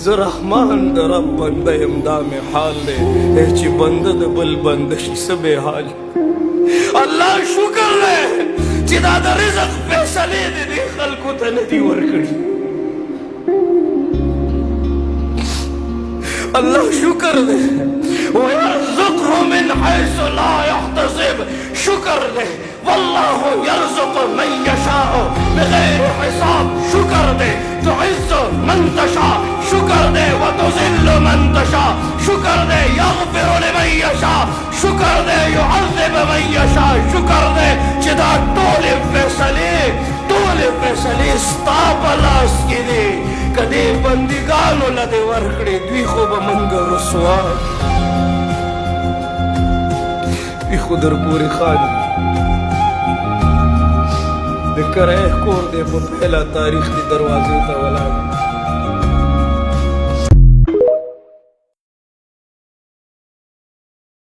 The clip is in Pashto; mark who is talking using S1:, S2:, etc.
S1: زه رحمان د رب بنده یم دا مې حال دی چې بنده د بل بنده شي څه بې حال الله شکر دی چې دا د رزق فیصلې د دې خلکو ته نه دي ورکړي الله شکر دی ويرزقه من حيث لا يحتسب شکر دی والله يرزق من يشاء بغير حساب شکر دی تعز من تشاء شکر دی وتذل من تشاء شکر دی يغفر لمن يشاء شکر دی يعذب من يشاء شکر دی چې دا ټول فیصلې ستا په لاس کې دي که دې بندګانو له دې ورکړې دوی خو به موږ رسوا دوی خو در پورې خاندي د کرایه کور دی په پهلا تاریخ کې دروازې ته ولاړ